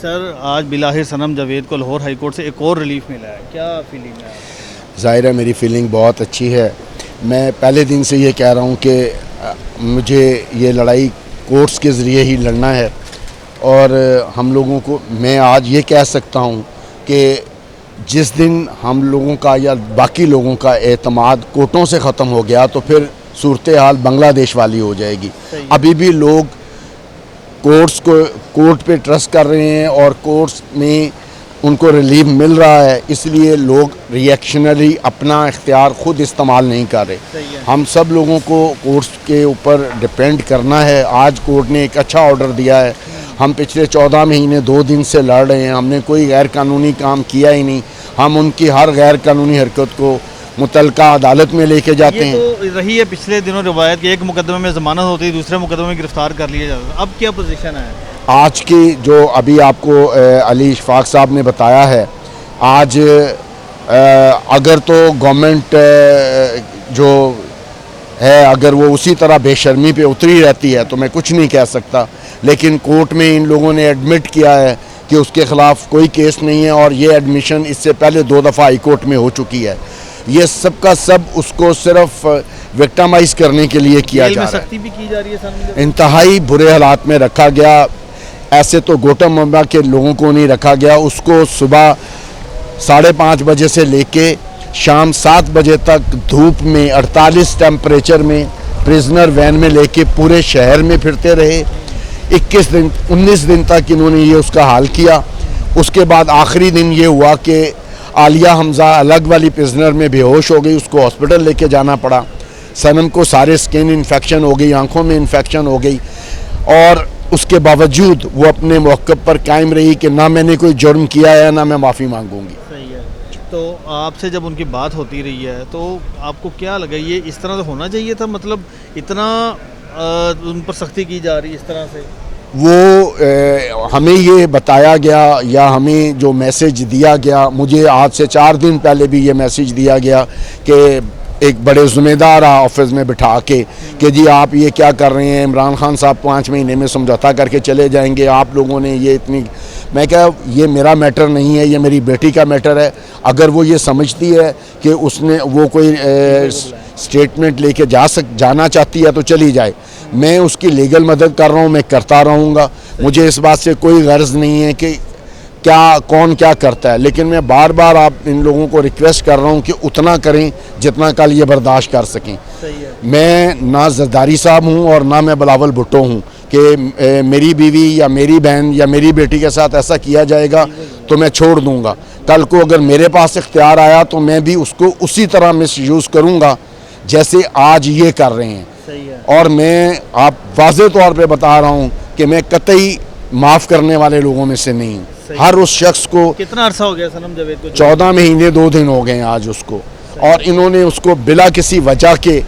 Sir, आज बिलाहिर सनम जावेद को Lahore high court से एक और रिलीफ मिला है, क्या फीलिंग है? ज़ाहिर है मेरी फीलिंग बहुत अच्छी है। मैं पहले दिन से ये कह रहा हूँ कि मुझे ये लड़ाई कोर्ट्स के ज़रिए ही लड़ना है और हम लोगों को, मैं आज ये कह सकता हूँ कि जिस दिन हम लोगों का या बाकी लोगों का एतमाद कोर्टों से ख़त्म हो गया तो फिर सूरत हाल बांग्लादेश वाली हो जाएगी। अभी भी लोग कोर्ट पे ट्रस्ट कर रहे हैं और कोर्ट्स में उनको रिलीफ मिल रहा है, इसलिए लोग रिएक्शनरी अपना इख्तियार ख़ुद इस्तेमाल नहीं कर रहे। हम सब लोगों को कोर्ट्स के ऊपर डिपेंड करना है। आज कोर्ट ने एक अच्छा ऑर्डर दिया है। हम पिछले 14 महीने 2 दिन से लड़ रहे हैं, हमने कोई गैर कानूनी काम किया ही नहीं। हम उनकी हर गैर कानूनी हरकत को मुतल्लिका अदालत में लेके जाते हैं। तो रही है पिछले दिनों रिवायत कि एक मुकदमे में ज़मानत होती है, दूसरे मुकदमे में गिरफ्तार कर लिया जाता है। अब क्या पोजीशन है आज की? जो अभी आपको अली इशफाक साहब ने बताया है, आज अगर तो गवर्नमेंट जो है अगर वो उसी तरह बेशर्मी पे उतरी रहती है तो मैं कुछ नहीं कह सकता, लेकिन कोर्ट में इन लोगों ने एडमिट किया है कि उसके ख़िलाफ़ कोई केस नहीं है और ये एडमिशन इससे पहले 2 दफ़ा हाई कोर्ट में हो चुकी है। ये सब का सब उसको सिर्फ विक्टिमाइज़ करने के लिए किया जा रहा है। सख्ती भी की जा रही है, इंतहाई बुरे हालात में रखा गया। ऐसे तो गौतम मुंबा के लोगों को नहीं रखा गया, उसको सुबह 5:30 बजे से लेके शाम 7 बजे तक धूप में 48 टेम्परेचर में प्रिजनर वैन में लेके पूरे शहर में फिरते रहे। 19 दिन तक इन्होंने ये उसका हाल किया। उसके बाद आखिरी दिन ये हुआ कि आलिया हमज़ा अलग वाली प्रिजनर में बेहोश हो गई, उसको हॉस्पिटल लेके जाना पड़ा। सनम को सारे स्किन इन्फेक्शन हो गई, आंखों में इन्फेक्शन हो गई और उसके बावजूद वो अपने मौक़िफ़ पर कायम रही कि ना मैंने कोई जुर्म किया है ना मैं माफ़ी मांगूंगी। सही है। तो आपसे जब उनकी बात होती रही है तो आपको क्या लगा, ये इस तरह से होना चाहिए था? मतलब इतना उन पर सख्ती की जा रही है इस तरह से? वो हमें ये बताया गया या हमें जो मैसेज दिया गया, मुझे आज से 4 दिन पहले भी ये मैसेज दिया गया कि एक बड़े ज़िम्मेदार ऑफिस में बिठा के कि जी आप ये क्या कर रहे हैं, इमरान खान साहब 5 महीने में समझौता करके चले जाएंगे, आप लोगों ने ये इतनी। मैं क्या, ये मेरा मैटर नहीं है, ये मेरी बेटी का मैटर है। अगर वो ये समझती है कि उसने वो कोई स्टेटमेंट लेके जाना चाहती है तो चली जाए। मैं उसकी लीगल मदद कर रहा हूँ, मैं करता रहूँगा। मुझे इस बात से कोई गर्ज नहीं है कि कौन क्या करता है, लेकिन मैं बार बार आप इन लोगों को रिक्वेस्ट कर रहा हूँ कि उतना करें जितना कल ये बर्दाश्त कर सकें। मैं ना जरदारी साहब हूँ और ना मैं बिलावल भुट्टो हूँ कि मेरी बीवी या मेरी बहन या मेरी बेटी के साथ ऐसा किया जाएगा तो मैं छोड़ दूँगा। कल को अगर मेरे पास इख्तियार आया तो मैं भी उसको उसी तरह मिसयूज़ करूँगा जैसे आज ये कर रहे हैं। और मैं आप वाज़े तौर पे बता रहा हूँ कि मैं कतई माफ़ करने वाले लोगों में से नहीं हूँ। हर उस शख्स को, कितना अरसा हो गया सनम जावेद को? 14 महीने 2 दिन हो गए आज उसको, और इन्होंने उसको बिला किसी वजह के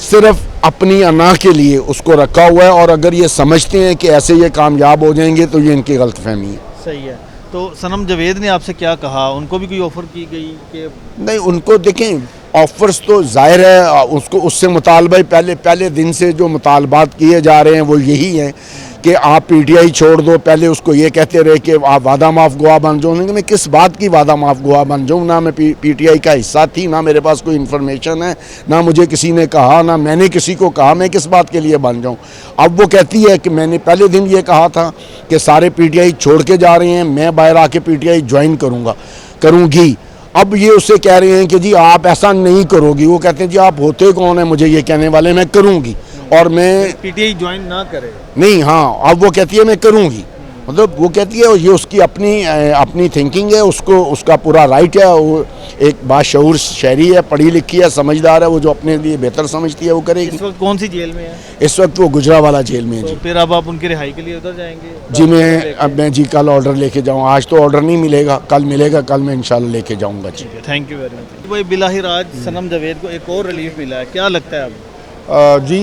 सिर्फ अपनी अना के लिए उसको रखा हुआ है। और अगर ये समझते हैं कि ऐसे ये कामयाब हो जाएंगे तो ये इनकी गलतफहमी है। सही है। तो सनम जावेद ने आपसे क्या कहा? उनको भी कोई ऑफ़र की गई कि नहीं? उनको देखें, ऑफ़र्स तो ज़ाहिर है उसको उससे मुतालबा पहले दिन से जो मुतालबात किए जा रहे हैं वो यही हैं कि आप पीटीआई छोड़ दो। पहले उसको ये कहते रहे कि आप वादा माफ़ गवाह बन जाओ। मैं किस बात की वादा माफ़ गवाह बन जाऊँ? ना मैं पीटीआई का हिस्सा थी, ना मेरे पास कोई इन्फॉर्मेशन है, ना मुझे किसी ने कहा, ना मैंने किसी को कहा। मैं किस बात के लिए बन जाऊँ? अब वो कहती है कि मैंने पहले दिन ये कहा था कि सारे पीटीआई छोड़ के जा रहे हैं, मैं बाहर आके पीटीआई ज्वाइन करूँगी। अब ये उससे कह रहे हैं कि जी आप ऐसा नहीं करोगी। वो कहते हैं जी आप होते कौन है मुझे ये कहने वाले? मैं करूँगी और मैं पीटीआई ज्वाइन ना करे नहीं। हाँ, अब वो कहती है मैं करूँगी, मतलब वो कहती है ये उसकी अपनी थिंकिंग है, उसका पूरा राइट है। वो एक बाशऊर शहरी है, पढ़ी लिखी है, समझदार है, वो जो अपने लिए बेहतर समझती है वो करेगी। इस वक्त कौन सी जेल में है? इस वक्त वो गुजरावाला जेल में है। तो जी फिर अब आप उनकी रिहाई के लिए उधर जाएंगे? जी मैं जी कल ऑर्डर लेके जाऊँ। आज तो ऑर्डर नहीं मिलेगा, कल मिलेगा, कल मैं इंशाल्लाह लेके जाऊँगा। जी थैंक यू वेरी मच। भाई बिलाहिर आज सनम जावेद को एक और रिलीफ मिला है, क्या लगता है अब? जी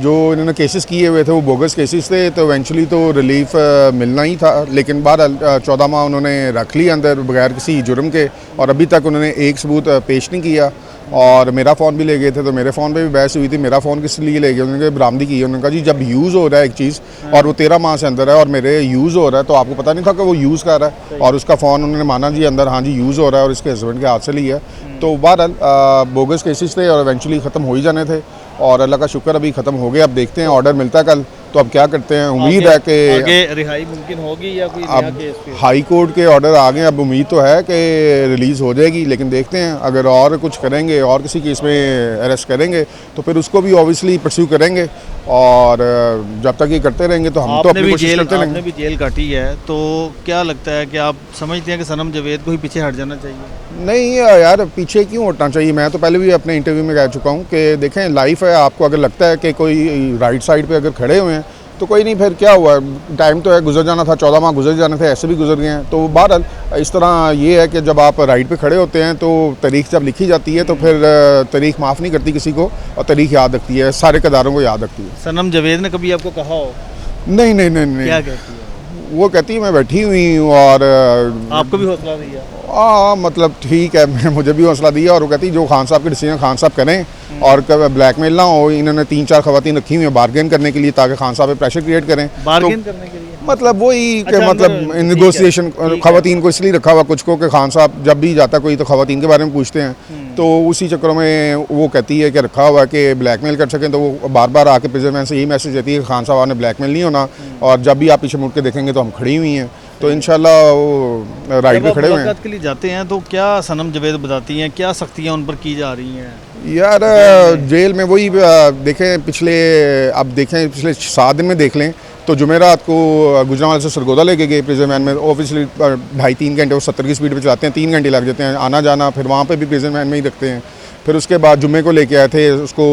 जो इन्होंने केसेस किए हुए थे वो बोगस केसेस थे, तो इवेंचुअली तो रिलीफ मिलना ही था, लेकिन बाद 14 माह उन्होंने रख लिया अंदर बगैर किसी जुर्म के, और अभी तक उन्होंने एक सबूत पेश नहीं किया। और मेरा फ़ोन भी ले गए थे, तो मेरे फ़ोन पे भी बहस हुई थी, मेरा फ़ोन किस लिए ले गए, उन्होंने बरामदी की। उन्होंने कहा जी जब यूज़ हो रहा है एक चीज़ और वो 13 माह से अंदर है और मेरे यूज़ हो रहा है, तो आपको पता नहीं था कि वो यूज़ कर रहा है, और उसका फ़ोन उन्होंने माना जी अंदर हाँ जी यूज़ हो रहा है और इसके हस्बैंड के हाथ से लिया है। तो बहरहाल बोगस केसेस थे और इवेंचुअली ख़त्म हो ही जाने थे, और अल्लाह का शुक्र अभी ख़त्म हो गया। अब देखते हैं ऑर्डर मिलता है कल, तो अब क्या करते हैं। उम्मीद है कि आगे रिहाई मुमकिन होगी या कोई नया अब केस पे? हाई कोर्ट के ऑर्डर आ गए, अब उम्मीद तो है कि रिलीज़ हो जाएगी, लेकिन देखते हैं अगर और कुछ करेंगे और किसी केस में अरेस्ट करेंगे तो फिर उसको भी ऑब्वियसली परस्यू करेंगे, और जब तक ये करते रहेंगे तो हम तो अपनी कोशिश करते आपने रहेंगे। भी जेल काटी है, तो क्या लगता है कि आप समझते हैं कि सनम जावेद को ही पीछे हट जाना चाहिए? नहीं यार, पीछे क्यों हटना चाहिए। मैं तो पहले भी अपने इंटरव्यू में कह चुका हूँ कि देखें लाइफ है, आपको अगर लगता है कि कोई राइट साइड पे अगर खड़े हुए हैं तो कोई नहीं, फिर क्या हुआ, टाइम तो है, गुजर जाना था, 14 माह गुजर जाने थे, ऐसे भी गुजर गए हैं। तो बहरहाल इस तरह ये है कि जब आप राइट पे खड़े होते हैं तो तारीख जब लिखी जाती है तो फिर तारीख माफ़ नहीं करती किसी को, और तारीख याद रखती है, सारे किरदारों को याद रखती है। सनम जावेद ने कभी आपको कहा हो? नहीं नहीं नहीं नहीं, क्या कहती है? वो कहती है मैं बैठी हुई हूँ, और आपको भी हौसला दिया? हाँ मतलब ठीक है, मुझे भी हौसला दिया, और वो कहती जो खान साहब के डिसीजन खान साहब करें, और ब्लैकमेल ना हो। इन्होंने 3-4 खवातीन रखी हुई हैं बार्गेन करने के लिए, ताकि खान साहब पे प्रेशर क्रिएट करें। बार्गेन करने के लिए मतलब वही कि अच्छा, मतलब ठीक है, नेगोशिएशन ठीक है। खवातीन को इसलिए रखा हुआ कुछ को कि खान साहब जब भी जाता कोई तो खवातीन के बारे में पूछते हैं, तो उसी चक्करों में वो कहती है कि रखा हुआ है कि ब्लैकमेल कर सकें। तो वो बार बार आके प्रिजनमैन से यही मैसेज देती है कि खान साहब ने ब्लैकमेल नहीं होना, और जब भी आप पीछे मुड़ के देखेंगे तो हम खड़ी हुई हैं, तो इंशाल्लाह वो राइट पे खड़े हुए हैं। मुलाकात के लिए जाते हैं तो क्या सनम जावेद बताती हैं, क्या सख्तियाँ उन पर की जा रही हैं? यार जेल में वही देखें पिछले 7 दिन में देख लें तो जुमेरात को गुजरांवाला से सरगोदा लेके गए प्रिजन वैन में। ऑब्वियसली 2.5-3 घंटे वो 70 की स्पीड पे चलाते हैं, 3 घंटे लग जाते हैं आना जाना, फिर वहाँ पे भी प्रिजन वैन में ही रखते हैं। फिर उसके बाद जुम्मे को लेके आए थे, उसको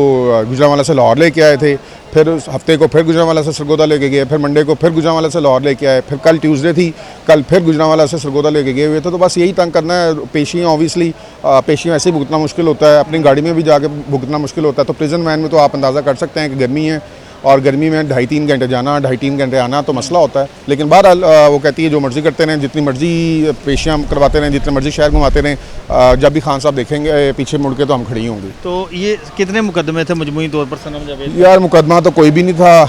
गुजरांवाला से लाहौर लेके आए थे, फिर उस हफ्ते को फिर गुजरांवाला से सरगोदा लेके गए, फिर मंडे को फिर गुजरांवाला से लाहौर लेके आए, फिर कल ट्यूसडे थी, कल फिर गुजरांवाला से सरगोदा लेके गए हुए थे। तो बस यही तंग करना है। पेशियाँ ऑब्वियसली पेशियाँ ऐसे ही भुगतना मुश्किल होता है, अपनी गाड़ी में भी जाके भुगतना मुश्किल होता है। तो प्रिजन वैन में तो आप अंदाज़ा कर सकते हैं कि गर्मी है, और गर्मी में 2.5-3 घंटे जाना, 2.5-3 घंटे आना, तो मसला होता है। लेकिन बहरहाल वो कहती है जो मर्ज़ी करते रहें, जितनी मर्ज़ी पेशियाँ करवाते रहें, जितने मर्ज़ी शहर घुमाते रहें, जब भी खान साहब देखेंगे पीछे मुड़ के तो हम खड़ी होंगी। तो ये कितने मुकदमे थे मजमूई तौर पर सनम जावेद? यार मुकदमा तो कोई भी नहीं था।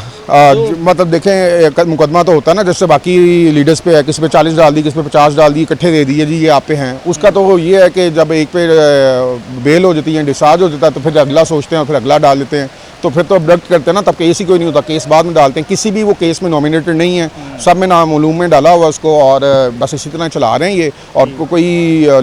मतलब देखें मुकदमा तो होता है ना, जैसे बाकी लीडर्स पे है, किस पे 40 डाल दी, किस पे 50 डाल दी, इकट्ठे दे दिए जी ये आप पे हैं। उसका तो ये है कि जब एक पे बेल हो जाती है, डिस्चार्ज हो जाता है, तो फिर अगला सोचते हैं और फिर अगला डाल देते हैं। तो फिर तो अब्डक्ट करते हैं ना, तब केस ही कोई नहीं होता, केस बाद में डालते हैं। किसी भी वो केस में नॉमिनेटेड नहीं है, सब में नामालूम में डाला हुआ उसको, और बस इसी तरह चला रहे हैं ये, और कोई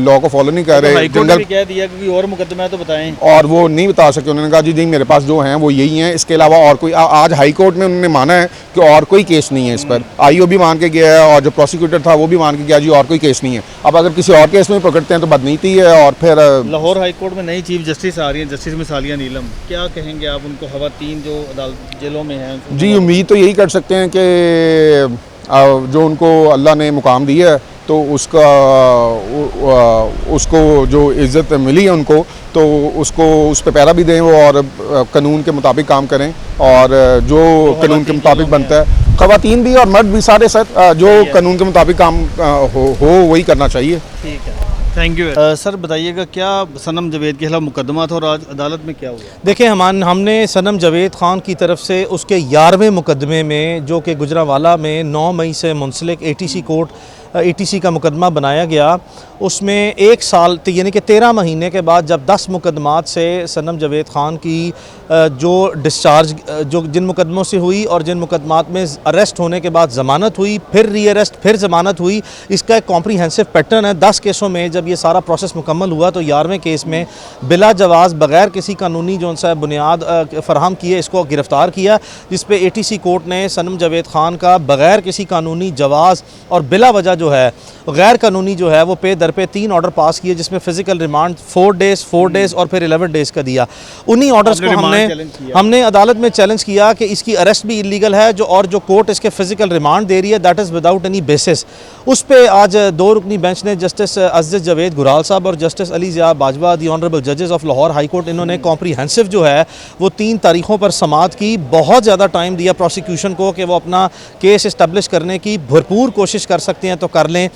लॉ को फॉलो नहीं कर रहे। हाईकोर्ट ने भी कह दिया कि कोई और मुकदमा है तो बताएं, और वो नहीं बता सके। उन्होंने कहा जी मेरे पास जो हैं वो यही हैं, इसके अलावा और कोई आज हाई कोर्ट में उन्होंने माना है कि और कोई केस नहीं है इस पर। आईओ भी मान के गया है, और जो प्रोसिक्यूटर था वो भी मान के गया जी और कोई केस नहीं है। अब अगर किसी और केस में पकड़ते हैं तो बदनीति है। और फिर लाहौर हाई कोर्ट में नई चीफ जस्टिस आ रही हैं, जस्टिस मिसालिया नीलम, क्या कहेंगे आप उनको? खवातीन जो अदालत जेलों में हैं जी उम्मीद तो यही कर सकते हैं कि जो उनको अल्लाह ने मुकाम दिया है तो उसको जो इज़्ज़त मिली है उनको, तो उसको उस पर पैरा भी दें वो, और कानून के मुताबिक काम करें, और जो कानून के मुताबिक बनता है, ख़वातीन भी और मर्द भी सारे जो कानून के मुताबिक काम हो वही करना चाहिए। ठीक है, थैंक यू। सर बताइएगा क्या सनम जावेद के खिलाफ मुकदमा था और आज अदालत में क्या हुआ? देखिए हमने सनम जावेद ख़ान की तरफ से उसके 11वें मुकदमे में, जो कि गुजरांवाला में 9 मई से मुंसलिक ATC का मुकदमा बनाया गया, उसमें 1 साल यानी कि 13 महीने के बाद जब 10 मुकदमात से सनम जावेद ख़ान की जो डिस्चार्ज जो जिन मुकदमों से हुई और जिन मुकदमात में अरेस्ट होने के बाद ज़मानत हुई, फिर री अरेस्ट, फिर ज़मानत हुई, इसका एक कॉम्प्रीहेंसिव पैटर्न है। 10 केसों में जब ये सारा प्रोसेस मुकम्मल हुआ तो 11वें केस में बिला जवाज़ बग़ैर किसी कानूनी जो सा बुनियाद फ़राहम किए इसको गिरफ़्तार किया, जिस पे ATC कोर्ट ने सनम जावेद ख़ान का बग़ैर किसी कानूनी जवाज़ और बिला वजह जो है गैर कानूनी जो है वो पे दर पे 3 ऑर्डर पास किए, जिसमें फ़िज़िकल रिमांड 4 डेज़ और फिर 11 डेज़ का दिया। उन्हीं ऑर्डर्स को हमने अदालत में चैलेंज किया कि इसकी अरेस्ट भी इलीगल है, और जो कोर्ट इसके फ़िज़िकल रिमांड दे रही है that is without any basis. उस पर आज 2 रुकनी बेंच ने जस्टिस अज़ीज़ जावेद गुराल साहब और justice Ali Zia Bajwa the honourable जजेस ऑफ लाहौर हाई कोर्ट, इन्होंने कॉम्प्रीहेंसिव जो है वो 3 तारीखों पर समाअत की। बहुत ज़्यादा टाइम दिया प्रोसिक्यूशन को कि वो अपना केस इस्टेब्लिश करने की भरपूर कोशिश कर सकते हैं तो कर लें।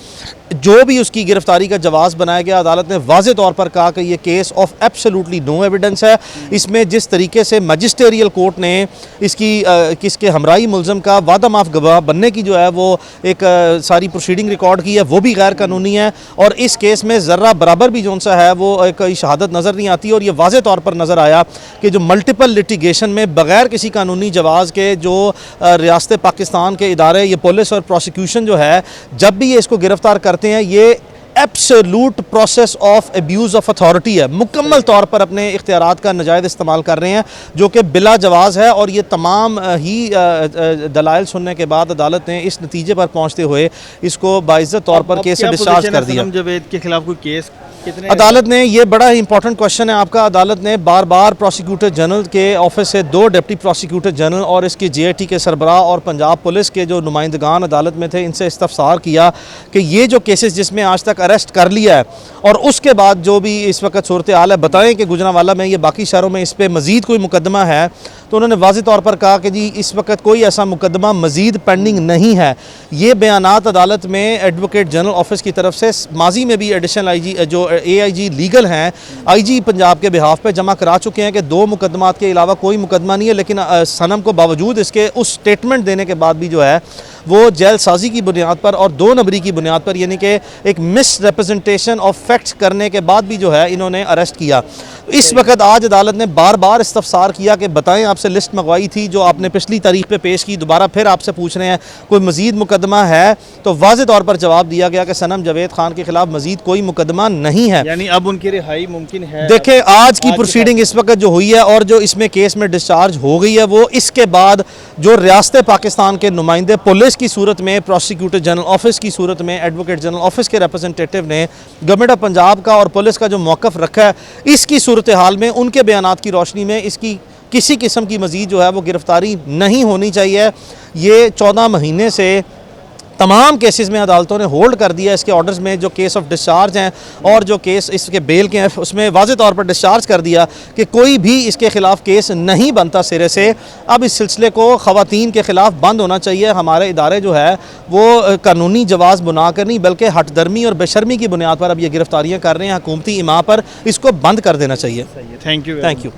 जो भी उसकी गिरफ्तारी का जवाज़ बनाया गया, अदालत ने वाज़े तौर पर कहा कि ये case of absolutely no evidence है। इसमें जिस तरीके से मजिस्टेरियल कोर्ट ने किसके हमराई मुलज़म का वादा माफ़ गवाह बनने की जो है वो एक सारी प्रोसीडिंग रिकॉर्ड की है, वो भी गैर कानूनी है। और इस केस में ज़र्रा बराबर भी जौन सा है वो एक शहादत नज़र नहीं आती। और ये वाज़े तौर पर नज़र आया कि जो मल्टीपल लिटिगेशन में बग़ैर किसी कानूनी जवाज़ के जो रियासत पाकिस्तान के इदारे, ये पुलिस और प्रोसिक्यूशन जो है, जब भी ये इसको गिरफ़्तार करते हैं, ये absolute process of abuse of authority है। मुकम्मल तौर पर अपने इख्तियारात का नाजायज़ इस्तेमाल कर रहे हैं, जो कि बिला जवाज़ है। और ये तमाम ही दलाइल सुनने के बाद अदालत ने इस नतीजे पर पहुँचते हुए इसको बाइज़्ज़त तौर पर केस से डिस्चार्ज कर दिया। सनम जावेद के खिलाफ कोई केस अदालत ने, ये बड़ा ही इंपॉर्टेंट क्वेश्चन है आपका, अदालत ने बार बार प्रोसिक्यूटर जनरल के ऑफिस से 2 डिप्टी प्रोसिक्यूटर जनरल और इसके JIT के सरबराह और पंजाब पुलिस के जो नुमाइंदगान अदालत में थे, इनसे इस्तफसार किया कि ये जो केसेस जिसमें आज तक अरेस्ट कर लिया है और उसके बाद जो भी इस वक्त सूरत हाल है, बताएं कि गुजरांवाला में, ये बाकी शहरों में इस पर मज़ीद कोई मुकदमा है। तो उन्होंने वाज़ेह तौर पर कहा कि जी इस वक्त कोई ऐसा मुकदमा मज़ीद पेंडिंग नहीं है। ये बयानात अदालत में एडवोकेट जनरल ऑफिस की तरफ से माजी में भी एडिशनल IG जो AIG लीगल हैं, IG पंजाब के बिहाफ पे जमा करा चुके हैं कि 2 मुकदमात के अलावा कोई मुकदमा नहीं है। लेकिन सनम को बावजूद इसके उस स्टेटमेंट देने के बाद भी जो है वो जेल साजी की बुनियाद पर और 2 नंबरी की बुनियाद पर, यानी कि एक मिस रिप्रेजेंटेशन ऑफ फैक्ट्स करने के बाद भी जो है इन्होंने अरेस्ट किया। इस वक्त आज अदालत ने बार बार इस्तफसार किया कि बताएं, आपसे लिस्ट मंगवाई थी जो आपने पिछली तारीख पे पेश की, दोबारा फिर आपसे पूछ रहे हैं कोई मज़ीद मुकदमा है। तो वाज़े तौर पर जवाब दिया गया कि सनम जावेद खान के खिलाफ मज़ीद कोई मुकदमा नहीं है। यानी अब उनकी रिहाई मुमकिन है। देखें, आज की प्रोसीडिंग इस वक्त जो हुई है और जो इसमें केस में डिस्चार्ज हो गई है, वो इसके बाद जो रियासत पाकिस्तान के नुमाइंदे पुलिस की सूरत में, प्रोसिक्यूटर जनरल ऑफिस की सूरत में, एडवोकेट जनरल ऑफिस के रिप्रेजेंटेटिव ने गवर्नमेंट ऑफ पंजाब का और पुलिस का जो मौक़िफ़ रखा है, इसकी सूरत हाल में उनके बयानात की रोशनी में इसकी किसी किस्म की मज़ीद जो है वो गिरफ्तारी नहीं होनी चाहिए। ये 14 महीने से तमाम केसेस में अदालतों ने होल्ड कर दिया इसके ऑर्डर्स में, जो केस ऑफ डिस्चार्ज हैं और जो केस इसके बेल के हैं, उसमें वाज़े तौर पर डिस्चार्ज कर दिया कि कोई भी इसके ख़िलाफ़ केस नहीं बनता सिरे से। अब इस सिलसिले को ख़वातीन के ख़िलाफ़ बंद होना चाहिए। हमारे इदारे जो है वो कानूनी जवाज़ बनाकर नहीं बल्कि हठधर्मी और बेशर्मी की बुनियाद पर अब ये गिरफ्तारियाँ कर रहे हैं हुकूमती इमा पर, इसको बंद कर देना चाहिए। Thank you.